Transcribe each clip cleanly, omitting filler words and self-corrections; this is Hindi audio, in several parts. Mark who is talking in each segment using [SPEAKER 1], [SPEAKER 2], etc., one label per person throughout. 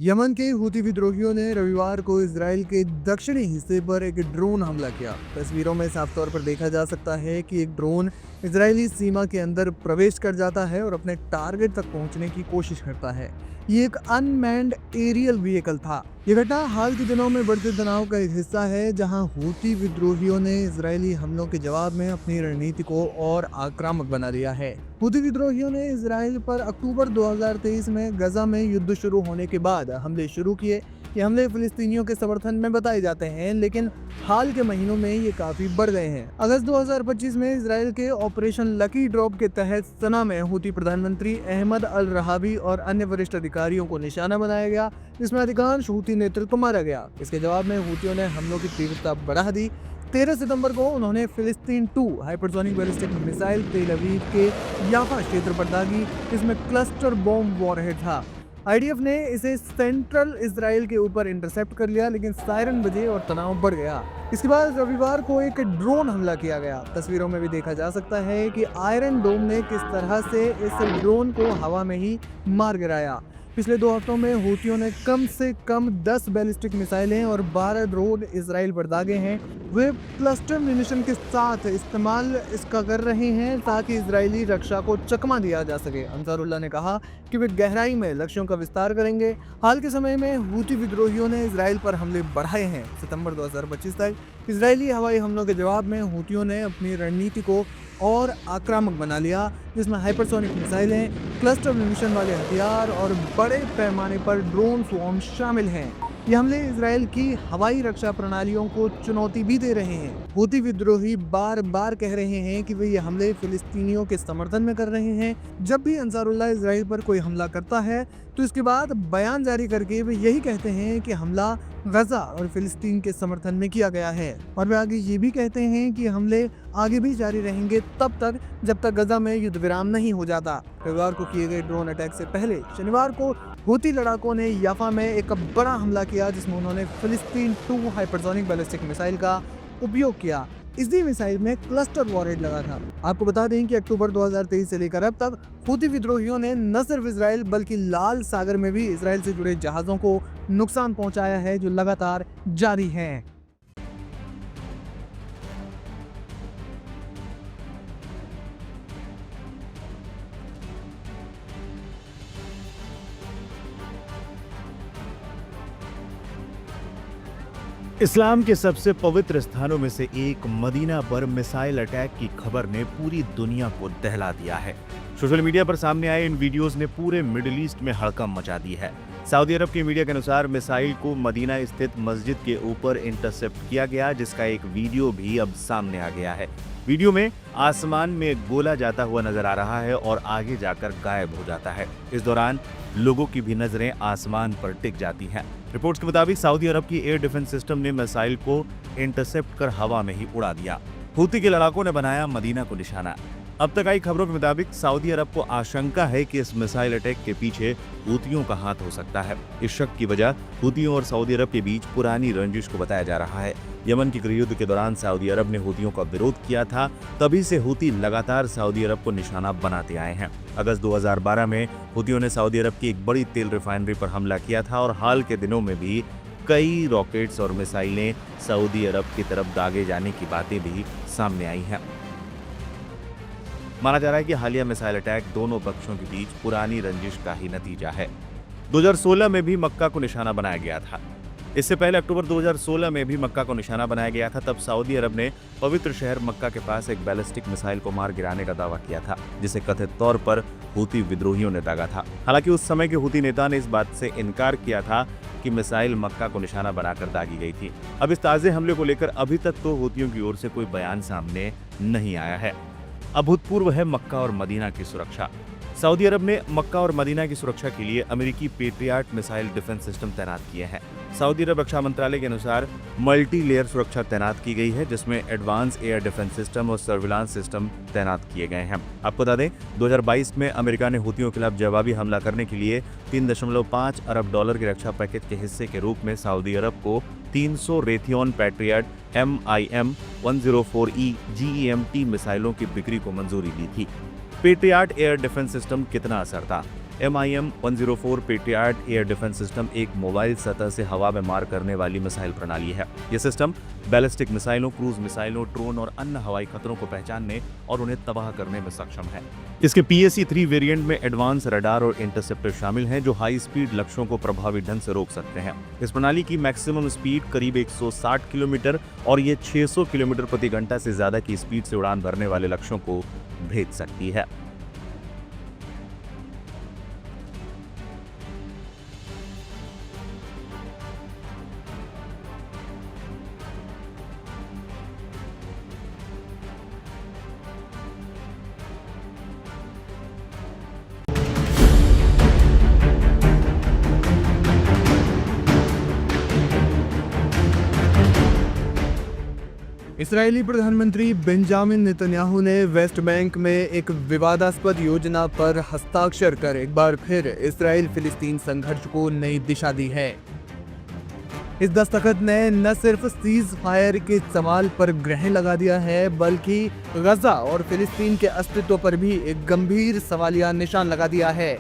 [SPEAKER 1] यमन के हूती विद्रोहियों ने रविवार को इजराइल के दक्षिणी हिस्से पर एक ड्रोन हमला किया। तस्वीरों में साफ तौर पर देखा जा सकता है कि एक ड्रोन इजरायली सीमा के अंदर प्रवेश कर जाता है और अपने टारगेट तक पहुंचने की कोशिश करता है। ये एक अनमैन्ड एरियल व्हीकल था। ये घटना हाल के दिनों में बढ़ते तनाव का एक हिस्सा है, जहां हूती विद्रोहियों ने इजरायली हमलों के जवाब में अपनी रणनीति को और आक्रामक बना लिया है। हूती विद्रोहियों ने इजराइल पर अक्टूबर 2023 में गजा में युद्ध शुरू होने के बाद हमले शुरू किए। ये हमले फिलिस्तीनियों के समर्थन में बताए जाते हैं, लेकिन हाल के महीनों में ये काफी बढ़ गए हैं। अगस्त 2025 में इजराइल के ऑपरेशन लकी ड्रॉप के तहत सना में हूती प्रधानमंत्री अहमद अल रहाबी और अन्य वरिष्ठ अधिकारियों को निशाना बनाया गया, जिसमें अधिकांश हूती नेतृत्व मारा गया। इसके जवाब में हूतियों ने हमलों की तीव्रता बढ़ा दी। 13 सितंबर को उन्होंने फिलिस्तीन 2 हाइपरसोनिक बैलिस्टिक मिसाइल तेल अवीव के याफा क्षेत्र पर दागी। इसमें क्लस्टर बॉम्ब वॉरहेड था। आईडीएफ ने इसे सेंट्रल इजराइल के ऊपर इंटरसेप्ट कर लिया, लेकिन सायरन बजे और तनाव बढ़ गया। इसके बाद रविवार को एक ड्रोन हमला किया गया। तस्वीरों में भी देखा जा सकता है कि आयरन डोम ने किस तरह से इस ड्रोन को हवा में ही मार गिराया। पिछले 2 हफ्तों में हूतियों ने कम से कम 10 बैलिस्टिक मिसाइलें और 12 ड्रोन इजराइल पर दागे हैं। वे क्लस्टर म्यूनिशन के साथ इस्तेमाल इसका कर रहे हैं ताकि इजरायली रक्षा को चकमा दिया जा सके। अंसारुल्लाह ने कहा कि वे गहराई में लक्ष्यों का विस्तार करेंगे। हाल के समय में हूती विद्रोहियों ने इजराइल पर हमले बढ़ाए हैं। सितंबर 2025 तक इजरायली हवाई हमलों के जवाब में हूतियों ने अपनी रणनीति को और आक्रामक बना लिया, जिसमें हाइपरसोनिक मिसाइलें, क्लस्टर म्यूनिशन वाले हथियार और बड़े पैमाने पर ड्रोन स्वॉर्म शामिल हैं। ये हमले इजराइल की हवाई रक्षा प्रणालियों को चुनौती भी दे रहे हैं। हूती विद्रोही बार बार कह रहे हैं कि वे ये हमले फिलिस्तीनियों के समर्थन में कर रहे हैं। जब भी अंसारुल्लाह इजराइल पर कोई हमला करता है तो इसके बाद बयान जारी करके वे यही कहते हैं कि हमला गजा और फिलिस्तीन के समर्थन में किया गया है। और वे आगे ये भी कहते हैं कि हमले आगे भी जारी रहेंगे तब तक जब तक गजा में युद्ध विराम नहीं हो जाता। रविवार को किए गए ड्रोन अटैक से पहले शनिवार को हूती लड़ाकों ने याफा में एक बड़ा हमला किया, जिसमें उन्होंने फिलिस्तीन 2 हाइपरसोनिक बैलिस्टिक मिसाइल का उपयोग किया। इसी मिसाइल में क्लस्टर वॉरहेड लगा था। आपको बता दें कि अक्टूबर 2023 से लेकर अब तक हूती विद्रोहियों ने न सिर्फ इजराइल बल्कि लाल सागर में भी इजराइल से जुड़े जहाजों को नुकसान पहुंचाया है, जो लगातार जारी है।
[SPEAKER 2] इस्लाम के सबसे पवित्र स्थानों में से एक मदीना पर मिसाइल अटैक की खबर ने पूरी दुनिया को दहला दिया है। सोशल मीडिया पर सामने आए इन वीडियोस ने पूरे मिडिल ईस्ट में हड़कंप मचा दी है। सऊदी अरब की मीडिया के अनुसार मिसाइल को मदीना स्थित मस्जिद के ऊपर इंटरसेप्ट किया गया, जिसका एक वीडियो भी अब सामने आ गया है। वीडियो में आसमान में गोला जाता हुआ नजर आ रहा है और आगे जाकर गायब हो जाता है। इस दौरान लोगों की भी नजरें आसमान पर टिक जाती हैं। रिपोर्ट्स के मुताबिक सऊदी अरब की एयर डिफेंस सिस्टम ने मिसाइल को इंटरसेप्ट कर हवा में ही उड़ा दिया। हूती के लड़ाकों ने बनाया मदीना को निशाना। अब तक आई खबरों के मुताबिक सऊदी अरब को आशंका है कि इस मिसाइल अटैक के पीछे हूतियों का हाथ हो सकता है। इस शक की वजह हूतियों और सऊदी अरब के बीच पुरानी रंजिश को बताया जा रहा है। यमन के गृहयुद्ध के दौरान सऊदी अरब ने हूतियों का विरोध किया था, तभी से हूती लगातार सऊदी अरब को निशाना बनाते आए हैं। अगस्त 2012 में हूतियों ने सऊदी अरब की एक बड़ी तेल रिफाइनरी पर हमला किया था और हाल के दिनों में भी कई रॉकेट्स और मिसाइलें सऊदी अरब की तरफ दागे जाने की बातें भी सामने आई हैं। माना जा रहा है कि हालिया मिसाइल अटैक दोनों पक्षों के बीच पुरानी रंजिश का ही नतीजा है। 2016 में भी मक्का को निशाना बनाया गया था। इससे पहले अक्टूबर 2016 में भी मक्का को निशाना बनाया गया था। तब सऊदी अरब ने पवित्र शहर मक्का के पास एक बैलिस्टिक मिसाइल को मार गिराने का दावा किया था, जिसे कथित तौर पर हूती विद्रोहियों ने दागा था। हालांकि उस समय के हूती नेता ने इस बात से इनकार किया था कि मिसाइल मक्का को निशाना बनाकर दागी गई थी। अब इस ताजे हमले को लेकर अभी तक तो हूतियों की ओर से कोई बयान सामने नहीं आया है। अभूतपूर्व है मक्का और मदीना की सुरक्षा। सऊदी अरब ने मक्का और मदीना की सुरक्षा के लिए अमेरिकी पेट्रियट मिसाइल डिफेंस सिस्टम तैनात किए हैं। सऊदी अरब रक्षा मंत्रालय के अनुसार मल्टी लेयर सुरक्षा तैनात की गई है, जिसमें एडवांस एयर डिफेंस सिस्टम और सर्विलांस सिस्टम तैनात किए गए हैं। आपको बता दें 2022 में अमेरिका ने हूतियों के खिलाफ जवाबी हमला करने के लिए 3.5 अरब डॉलर के रक्षा पैकेज के हिस्से के रूप में सऊदी अरब को 300 रेथियन पैट्रियट MIM-104E GEMT मिसाइलों की बिक्री को मंजूरी दी थी। पेट्रियट एयर डिफेंस सिस्टम कितना असर था? MIM-104 patriot air defence system एक मोबाइल सतह से हवा में मार करने वाली मिसाइल प्रणाली है। यह सिस्टम बैलिस्टिक मिसाइलों, क्रूज मिसाइलों, ड्रोन और अन्य हवाई खतरों को पहचानने और उन्हें तबाह करने में सक्षम है। इसके PAC-3 वेरिएंट में एडवांस रडार और इंटरसेप्टर शामिल हैं जो हाई स्पीड लक्ष्यों को प्रभावी ढंग से रोक सकते हैं। इस प्रणाली की मैक्सिमम स्पीड करीब 160 किलोमीटर और ये 600 किलोमीटर प्रति घंटा से ज्यादा की स्पीड से उड़ान भरने वाले लक्ष्यों को भेद सकती है।
[SPEAKER 1] इस्राएली प्रधानमंत्री बेंजामिन नेतन्याहू ने वेस्ट बैंक में एक विवादास्पद योजना पर हस्ताक्षर कर एक बार फिर इस्राएल फिलिस्तीन संघर्ष को नई दिशा दी है। इस दस्तखत ने न सिर्फ सीज फायर के सवाल पर ग्रहण लगा दिया है, बल्कि गजा और फिलिस्तीन के अस्तित्व पर भी एक गंभीर सवालिया निशान लगा दिया है।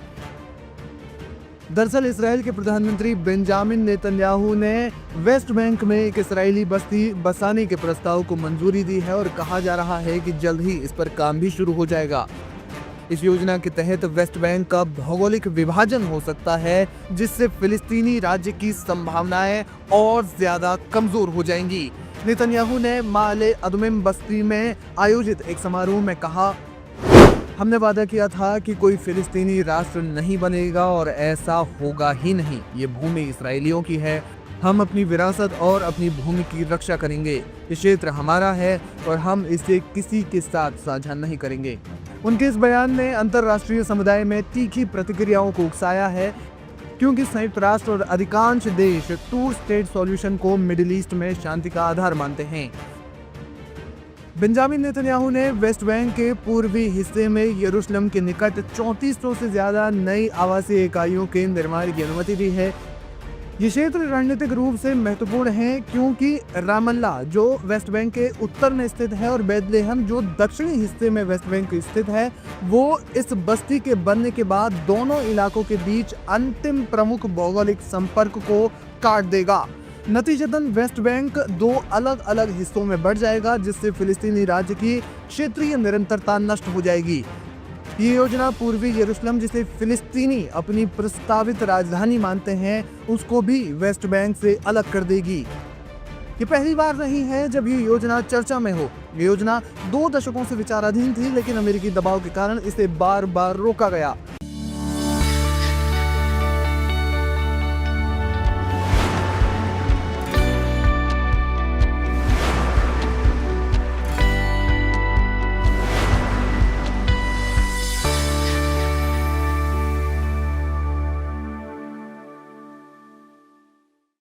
[SPEAKER 1] दरअसल इसराइल के प्रधानमंत्री बेंजामिन नेतन्याहू ने वेस्ट बैंक में एक इस्राएली बस्ती बसाने के प्रस्ताव को मंजूरी दी है और कहा जा रहा है कि जल्द ही इस पर काम भी शुरू हो जाएगा। इस योजना के तहत वेस्ट बैंक का भौगोलिक विभाजन हो सकता है, जिससे फिलिस्तीनी राज्य की संभावनाएं और ज्यादा कमजोर हो जाएंगी। नेतन्याहू ने माले अदुमिम बस्ती में आयोजित एक समारोह में कहा, हमने वादा किया था कि कोई फिलिस्तीनी राष्ट्र नहीं बनेगा और ऐसा होगा ही नहीं। ये भूमि इसराइलियों की है। हम अपनी विरासत और अपनी भूमि की रक्षा करेंगे। ये क्षेत्र हमारा है और हम इसे किसी के साथ साझा नहीं करेंगे। उनके इस बयान ने अंतर्राष्ट्रीय समुदाय में तीखी प्रतिक्रियाओं को उकसाया है, क्योंकि संयुक्त राष्ट्र और अधिकांश देश टू स्टेट सॉल्यूशन को मिडिल ईस्ट में शांति का आधार मानते हैं। बेंजामिन नेतन्याहू ने वेस्ट बैंक के पूर्वी हिस्से में यरूशलेम के निकट 3400 से ज्यादा नई आवासीय इकाइयों के निर्माण की अनुमति दी है। ये क्षेत्र रणनीतिक रूप से महत्वपूर्ण है, क्योंकि रामल्ला जो वेस्ट बैंक के उत्तर में स्थित है और बेथलेहम जो दक्षिणी हिस्से में वेस्ट बैंक स्थित है, वो इस बस्ती के बनने के बाद दोनों इलाकों के बीच अंतिम प्रमुख भौगोलिक संपर्क को काट देगा। नतीजतन वेस्ट बैंक दो अलग अलग हिस्सों में बढ़ जाएगा, जिससे फिलिस्तीनी राज्य की क्षेत्रीय निरंतरता नष्ट हो जाएगी। ये योजना पूर्वी यरूशलेम, जिसे फिलिस्तीनी अपनी प्रस्तावित राजधानी मानते हैं, उसको भी वेस्ट बैंक से अलग कर देगी। ये पहली बार नहीं है जब ये योजना चर्चा में हो। ये योजना 2 दशकों से विचाराधीन थी, लेकिन अमेरिकी दबाव के कारण इसे बार बार रोका गया।